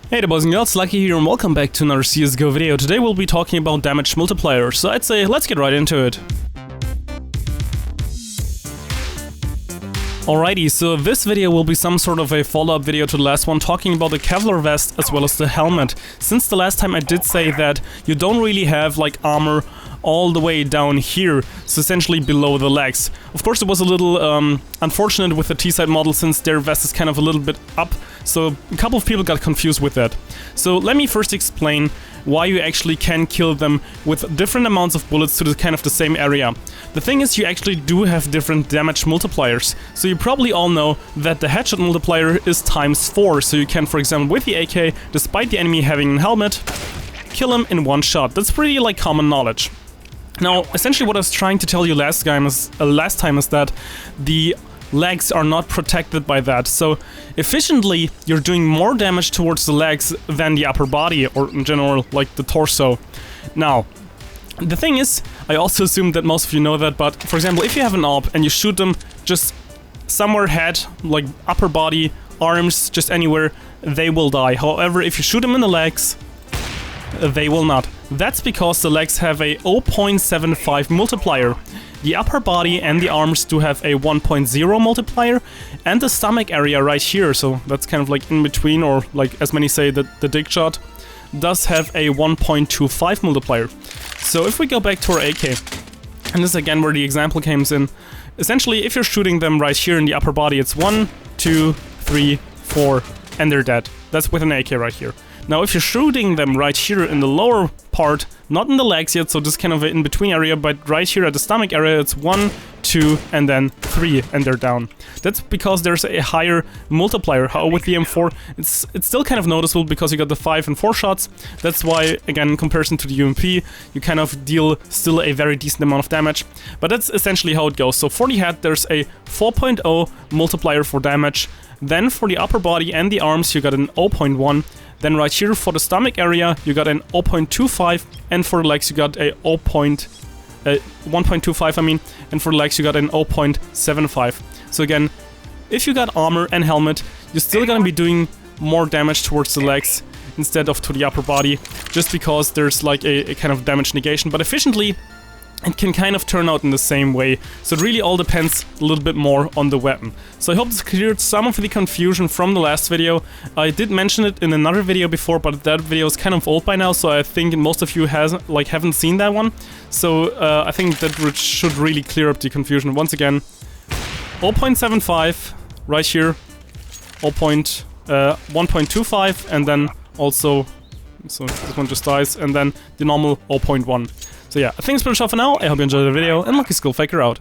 Hey there boys and girls, Lucky here and welcome back to another CSGO video. Today we'll be talking about damage multipliers, so I'd say let's get right into it. Alrighty, so this video will be some sort of a follow-up video to the last one, talking about the kevlar vest as well as the helmet. Since the last time I did say that you don't really have like armor all the way down here, so essentially below the legs. Of course it was a little unfortunate with the T-side model since their vest is kind of a little bit up, so a couple of people got confused with that. So let me first explain why you actually can kill them with different amounts of bullets to the kind of the same area. The thing is, you actually do have different damage multipliers. So you probably all know that the headshot multiplier is ×4, so you can, for example, with the AK, despite the enemy having a helmet, kill him in one shot. That's pretty like common knowledge. Now, essentially what I was trying to tell you last time is that the legs are not protected by that. So efficiently you're doing more damage towards the legs than the upper body, or in general like the torso. Now the thing is, I also assume that most of you know that, but for example, if you have an AWP and you shoot them just somewhere head, like upper body, arms, just anywhere, they will die. However, if you shoot them in the legs, they will not. That's because the legs have a 0.75 multiplier. The upper body and the arms do have a 1.0 multiplier, and the stomach area right here, so that's kind of like in between, or like as many say the dick shot, does have a 1.25 multiplier. So if we go back to our AK, and this is again where the example comes in, essentially if you're shooting them right here in the upper body, it's 1, 2, 3, 4, and they're dead. That's with an AK right here. Now if you're shooting them right here in the lower part, not in the legs yet, so this kind of an in-between area, but right here at the stomach area, it's 1, 2, and then 3, and they're down. That's because there's a higher multiplier. How with the M4, it's still kind of noticeable because you got the 5 and 4 shots. That's why, again, in comparison to the UMP, you kind of deal still a very decent amount of damage. But that's essentially how it goes. So for the head, there's a 4.0 multiplier for damage. Then for the upper body and the arms, you got an 0.1. Then right here for the stomach area, you got an 0.25, and for the legs you got a 1.25, I mean, and for the legs you got an 0.75. So again, if you got armor and helmet, you're still gonna be doing more damage towards the legs instead of to the upper body, just because there's like a kind of damage negation, but efficiently it can kind of turn out in the same way. So it really all depends a little bit more on the weapon. So I hope this cleared some of the confusion from the last video. I did mention it in another video before, but that video is kind of old by now, so I think most of you haven't seen that one. So I think that should really clear up the confusion. Once again, 0.75 right here, 1.25, and then also, so this one just dies, and then the normal 0.1. So yeah, I think it's pretty much all for now. I hope you enjoyed the video, and luckySkillFaker out.